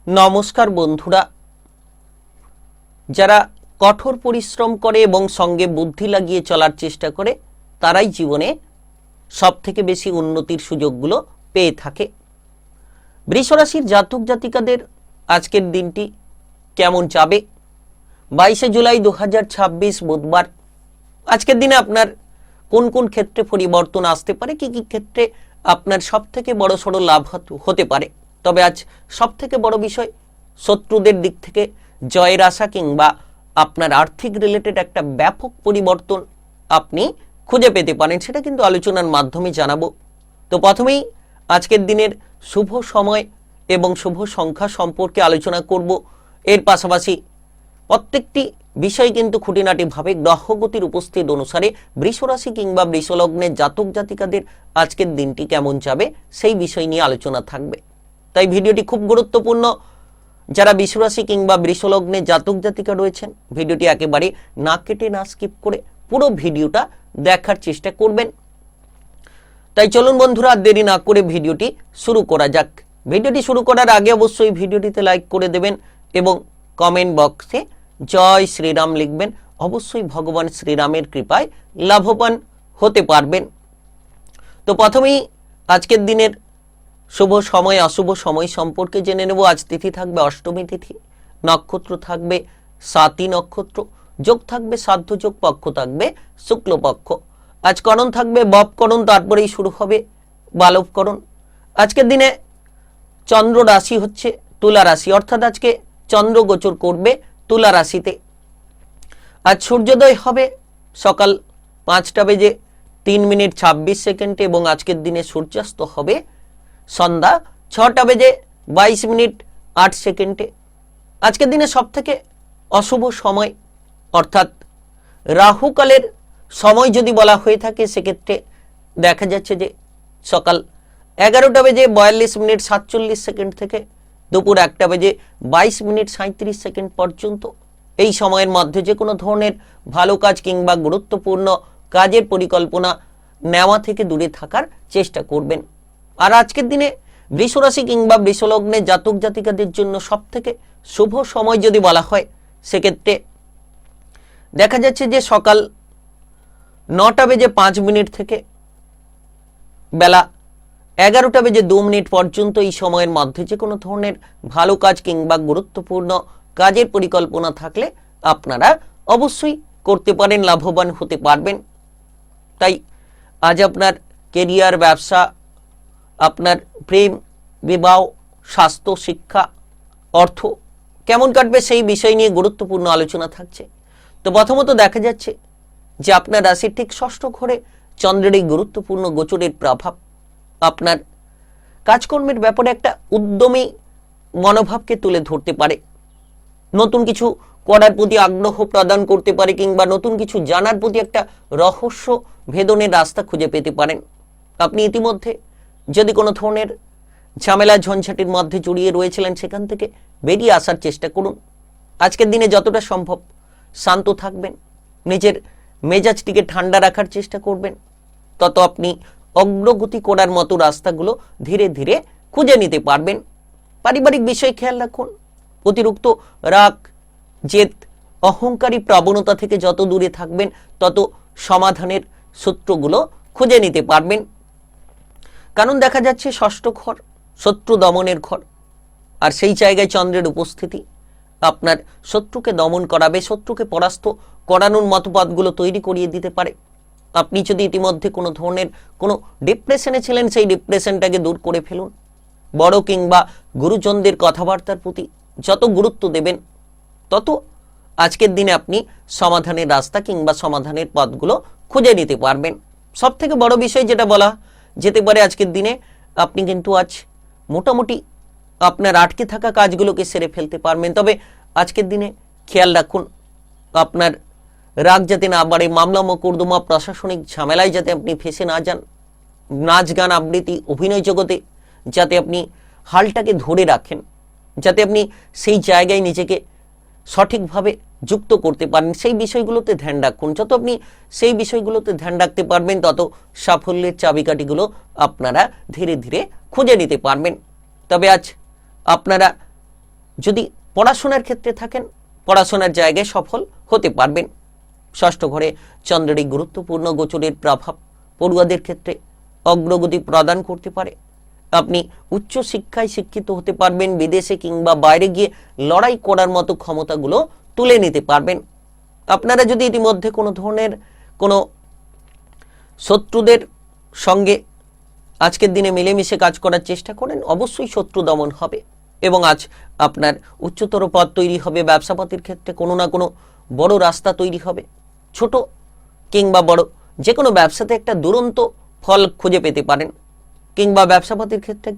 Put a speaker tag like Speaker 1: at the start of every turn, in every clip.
Speaker 1: নমস্কার বন্ধুরা, যারা কঠোর পরিশ্রম করে এবং সঙ্গে বুদ্ধি লাগিয়ে চলার চেষ্টা করে তারাই জীবনে সবথেকে বেশি উন্নতির সুযোগগুলো পেয়ে থাকে। বৃষ রাশির জাতক জাতিকাদের আজকের দিনটি কেমন যাবে? 22শে জুলাই 2026 বুধবার। আজকের দিনে আপনার কোন কোন ক্ষেত্রে পরিবর্তন আসতে পারে, কি কি ক্ষেত্রে আপনার সবথেকে বড় সড় লাভ হতে পারে। তবে আজ সবথেকে বড় বিষয়, শত্রুদের দিক থেকে জয়ের আশা কিংবা আপনার আর্থিক রিলেটেড একটা ব্যাপক পরিবর্তন আপনি খুঁজে পেতে পারেন, সেটা কিন্তু আলোচনার মাধ্যমে জানাবো। তো প্রথমেই আজকের দিনের শুভ সময় এবং শুভ সংখ্যা সম্পর্কে আলোচনা করব। এর পাশাপাশি প্রত্যেকটি বিষয় কিন্তু খুঁটিনাটিভাবে গ্রহগতির উপস্থিত অনুসারে বৃষ রাশি কিংবা বৃষলগ্নের জাতক জাতিকাদের আজকের দিনটি কেমন যাবে সেই বিষয় নিয়ে আলোচনা থাকবে। তাই ভিডিওটি খুব গুরুত্বপূর্ণ। যারা বৃষ রাশি কিংবা বৃষলগ্নের জাতক জাতিকা রয়েছেন, ভিডিওটি একেবারে না কেটে না স্কিপ করে পুরো ভিডিওটা দেখার চেষ্টা করবেন। তাই চলুন বন্ধুরা, দেরি না করে ভিডিওটি শুরু করা যাক। ভিডিওটি শুরু করার আগে অবশ্যই ভিডিওটিতে লাইক করে দেবেন এবং কমেন্ট বক্সে জয় শ্রীরাম লিখবেন। অবশ্যই ভগবান শ্রীরামের কৃপায় লাভবান হতে পারবেন। তো প্রথমেই আজকের দিনের শুভ সময় অশুভ সময় সম্পর্কে জেনে নেব। আজ তিথি থাকবে অষ্টমী তিথি, নক্ষত্র থাকবে স্বাতী নক্ষত্র, যোগ থাকবে সাধ্য যোগ, পক্ষ থাকবে শুক্লপক্ষ। আজ করণ থাকবে বপকরণ, তারপরেই শুরু হবে বালবকরণ। আজকের দিনে চন্দ্র রাশি হচ্ছে তুলা রাশি, অর্থাৎ আজকে চন্দ্র গোচর করবে তুলা রাশিতে। আজ সূর্যোদয় হবে সকাল 5:03:26 এবং আজকের দিনে সূর্যাস্ত হবে সন্ধ্যা 6:22:08। আজকের দিনে সবথেকে অশুভ সময় অর্থাৎ রাহুকালের সময় যদি বলা হয়ে থাকে, সেক্ষেত্রে দেখা যাচ্ছে যে সকাল 11:42:47 থেকে দুপুর 1:22:37 পর্যন্ত। এই সময়ের মধ্যে যে কোনো ধরনের ভালো কাজ কিংবা গুরুত্বপূর্ণ কাজের পরিকল্পনা নেওয়া থেকে দূরে থাকার চেষ্টা করবেন। আর আজকের দিনে বৃষ রাশি কিংবা বৃষলগ্নের জাতক জাতিকাদের জন্য সবথেকে শুভ সময় যদি বলা হয়, সেক্ষেত্রে দেখা যাচ্ছে যে সকাল 9:05 থেকে বেলা 11:02 পর্যন্ত। এই সময়ের মধ্যে যে কোনো ধরনের ভালো কাজ কিংবা গুরুত্বপূর্ণ কাজের পরিকল্পনা থাকলে আপনারা অবশ্যই করতে পারেন, লাভবান হতে পারবেন। তাই আজ আপনার কেরিয়ার, ব্যবসা, আপনার প্রেম, বিবাহ, স্বাস্থ্য, শিক্ষা, অর্থ কেমন কাটবে সেই বিষয় নিয়ে গুরুত্বপূর্ণ আলোচনা থাকছে। তো প্রথমত দেখা যাচ্ছে যে আপনার রাশির ঠিক ষষ্ঠ ঘরে চন্দ্রের এই গুরুত্বপূর্ণ গোচরের প্রভাব আপনার কাজকর্মের ব্যাপারে একটা উদ্যমী মনোভাবকে তুলে ধরতে পারে, নতুন কিছু করার প্রতি আগ্রহ প্রদান করতে পারে কিংবা নতুন কিছু জানার প্রতি একটা রহস্য ভেদনের রাস্তা খুঁজে পেতে পারেন। আপনি ইতিমধ্যে যদি কোনো ধরনের ঝামেলা ঝঞ্ঝাটের মধ্যে জড়িয়ে রয়েছিলেন, সেখান থেকে বেরিয়ে আসার চেষ্টা করুন। আজকের দিনে যতটা সম্ভব শান্ত থাকবেন, নিজের মেজাজটিকে ঠান্ডা রাখার চেষ্টা করবেন, তত আপনি অগ্রগতি করার মতো রাস্তাগুলো ধীরে ধীরে খুঁজে নিতে পারবেন। পারিবারিক বিষয় খেয়াল রাখুন, অতিরিক্ত রাগ, জেদ, অহংকারী প্রবণতা থেকে যত দূরে থাকবেন তত সমাধানের সূত্রগুলো খুঁজে নিতে পারবেন। কারণ দেখা যাচ্ছে ষষ্ঠ ঘর শত্রু দমনের ঘর, আর সেই জায়গায় চন্দ্রের উপস্থিতি আপনার শত্রুকে দমন করাবে, শত্রুকে পরাস্ত করানোর মতবাদগুলো তৈরি করিয়ে দিতে পারে। আপনি যদি ইতিমধ্যে কোনো ধরনের কোনো ডিপ্রেশনে ছিলেন, সেই ডিপ্রেশনটাকে দূর করে ফেলুন। বড় কিংবা গুরুজনদের কথাবার্তার প্রতি যত গুরুত্ব দেবেন, তত আজকের দিনে আপনি সমাধানের রাস্তা কিংবা সমাধানের পথগুলো খুঁজে নিতে পারবেন। সব থেকে বড় বিষয় যেটা বলা যেতে পারে, আজকের দিনে আপনি কিন্তু আজ মোটামুটি আপনার আটকে থাকা কাজগুলোকে সেরে ফেলতে পারবেন। তবে আজকের দিনে খেয়াল রাখুন, আপনার রাগ যাতে না বাড়ে, মামলা মোকদ্দমা, প্রশাসনিক ঝামেলায় যাতে আপনি ফেসে না যান। নাচ গান আবৃত্তি অভিনয় জগতে যাতে আপনি হালটাকে ধরে রাখেন, যাতে আপনি সেই জায়গায় নিজেকে সঠিকভাবে যুক্ত করতে পারেন, সেই বিষয়গুলোতে ধ্যান রাখুন। যত আপনি সেই বিষয়গুলোতে ধ্যান রাখতে পারবেন, তত সাফল্যের চাবিকাঠিগুলো আপনারা ধীরে ধীরে খুঁজে নিতে পারবেন। তবে আজ আপনারা যদি পড়াশোনার ক্ষেত্রে থাকেন, পড়াশোনার জায়গায় সফল হতে পারবেন। ষষ্ঠ ঘরে চন্দ্রের এই গুরুত্বপূর্ণ গোচরের প্রভাব পড়ুয়াদের ক্ষেত্রে অগ্রগতি প্রদান করতে পারে। আপনি উচ্চ শিক্ষায় শিক্ষিত হতে পারবেন, বিদেশে কিংবা বাইরে গিয়ে লড়াই করার মতো ক্ষমতাগুলো তুলে নিতে পারবেন। আপনারা যদি ইতিমধ্যে কোনো ধরনের কোনো শত্রুদের সঙ্গে আজকের দিনে মিলেমিশে কাজ করার চেষ্টা করেন, অবশ্যই শত্রু দমন হবে এবং আজ আপনার উচ্চতর পদ তৈরি হবে। ব্যবসাপাতির ক্ষেত্রে কোনো না কোনো বড় রাস্তা তৈরি হবে। ছোট কিংবা বড় যে কোনো ব্যবসাতে একটা দুরন্ত ফল খুঁজে পেতে পারেন, কিংবা ব্যবসাপাতির ক্ষেত্রে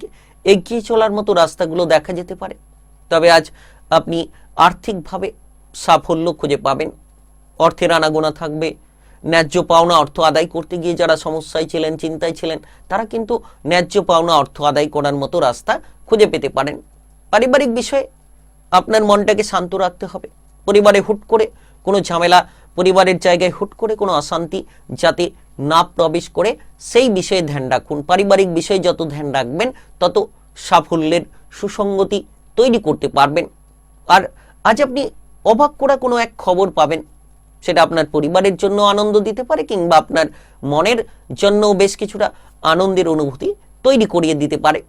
Speaker 1: এগিয়ে চলার মতো রাস্তাগুলো দেখা যেতে পারে। তবে আজ আপনি আর্থিকভাবে সাফল্য খুঁজে পাবেন। অর্থের আনাগোনা থাকবে। ন্যায্য পাওনা অর্থ আদায় করতে গিয়ে যারা সমস্যায় ছিলেন, চিন্তায় ছিলেন, তারা কিন্তু ন্যায্য পাওনা অর্থ আদায় করার মতো রাস্তা খুঁজে পেতে পারেন। পারিবারিক বিষয়ে আপনার মনটাকে শান্ত রাখতে হবে। পরিবারে হুট করে কোনো ঝামেলা, পরিবারের জায়গায় হুট করে কোনো অশান্তি যাতে না প্রবেশ করে সেই বিষয়ে ধ্যান রাখুন। পারিবারিক বিষয়ে যত ধ্যান রাখবেন তত সাফল্যের সুসঙ্গতি তৈরি করতে পারবেন। আর আজ আপনি অবাক করা কোনো এক খবর পাবেন, সেটা আপনার পরিবারের জন্য আনন্দ দিতে পারে কিংবা আপনার মনের জন্য বেশ কিছুটা আনন্দের অনুভূতি তৈরি করিয়ে দিতে পারে।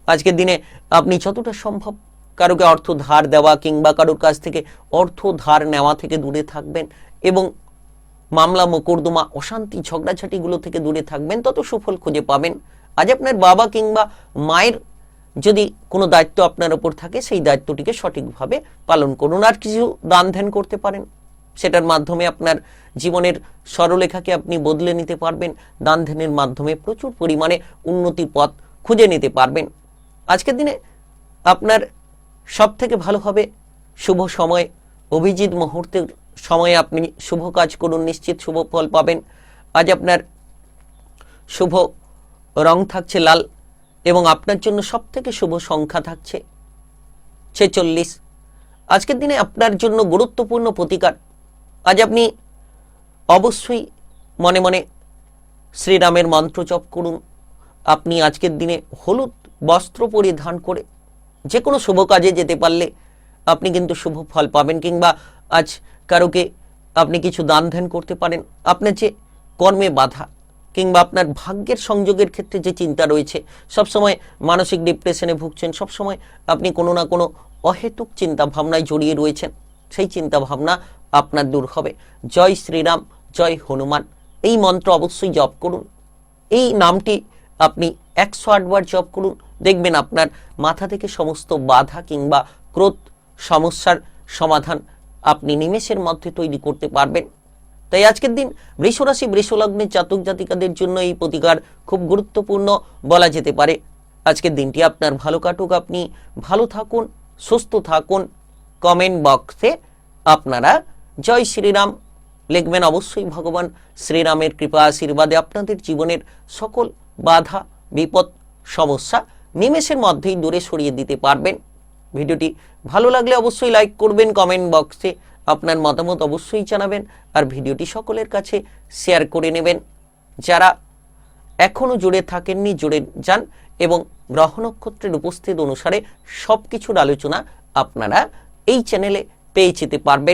Speaker 1: আজকের দিনে আপনি যতটা সম্ভব কারোকে অর্থ ধার দেওয়া কিংবা কারোর কাছ থেকে অর্থ ধার নেওয়া থেকে দূরে থাকবেন এবং মামলা মোকদ্দমা, অশান্তি, ঝগড়াঝাটিগুলো থেকে দূরে থাকবেন, তত সুফল খুঁজে পাবেন। আজ আপনার বাবা কিংবা মায়ের যদি কোনো দায়িত্ব আপনার ওপর থাকে, সেই দায়িত্বটিকে সঠিকভাবে পালন করুন। আর কিছু দান ধ্যান করতে পারেন, সেটার মাধ্যমে আপনার জীবনের সরলরেখাকে আপনি বদলে নিতে পারবেন। দান ধ্যানের মাধ্যমে প্রচুর পরিমাণে উন্নতির পথ খুঁজে নিতে পারবেন। আজকের দিনে আপনার সব থেকে ভালো হবে শুভ সময়, অভিজিৎ মুহূর্তের সময়ে আপনি শুভ কাজ করুন, নিশ্চিত শুভ ফল পাবেন। আজ আপনার শুভ রং থাকছে লাল এবং আপনার জন্য সব থেকে শুভ সংখ্যা থাকছে 46। আজকের দিনে আপনার জন্য গুরুত্বপূর্ণ প্রতিকার, আজ আপনি অবশ্যই মনে মনে শ্রীরামের মন্ত্র জপ করুন। আপনি আজকের দিনে হলুদ বস্ত্র পরিধান করে যে কোনো শুভ কাজে যেতে পারলে আপনি কিন্তু শুভ ফল পাবেন। কিংবা আজ কারোকে আপনি কিছু দান ধ্যান করতে পারেন। আপনার যে কর্মে বাধা কিংবা আপনার ভাগ্যের সংযোগের ক্ষেত্রে যে চিন্তা রয়েছে, সবসময় মানসিক ডিপ্রেশনে ভুগছেন, সবসময় আপনি কোনো না কোনো অহেতুক চিন্তা ভাবনায় জড়িয়ে রয়েছেন, সেই চিন্তা ভাবনা আপনার দূর হবে। জয় শ্রীরাম, জয় হনুমান, এই মন্ত্র অবশ্যই জপ করুন। এই নামটি আপনি 108 বার জপ করুন, দেখবেন আপনার মাথা থেকে সমস্ত বাধা কিংবা ক্রোধ সমস্যার সমাধান আপনি নিমেষের মধ্যে তৈরি করতে পারবেন। তাই আজকের দিন বৃষরাশি বৃষলগ্নের জাতক জাতিকাদের জন্য এই প্রতিকার খুব গুরুত্বপূর্ণ বলা যেতে পারে। আজকের দিনটি আপনার ভালো কাটুক, আপনি ভালো থাকুন, সুস্থ থাকুন। কমেন্ট বক্সে আপনারা জয় শ্রীরাম লিখবেন। অবশ্যই ভগবান শ্রীরামের কৃপা আশীর্বাদে আপনাদের জীবনের সকল বাধা, বিপদ, সমস্যা নিমেষের মধ্যেই দূরে সরিয়ে দিতে পারবেন। ভিডিওটি ভালো লাগলে অবশ্যই লাইক করবেন, কমেন্ট বক্সে আপনার মতামত অবশ্যই জানাবেন আর ভিডিওটি সকলের কাছে শেয়ার করে নেবেন। যারা এখনো জুড়ে থাকেননি, জুড়ে যান এবং গ্রহ নক্ষত্রের উপস্থিত অনুসারে সব কিছুর আলোচনা আপনারা এই চ্যানেলে পেয়ে যেতে পারবেন।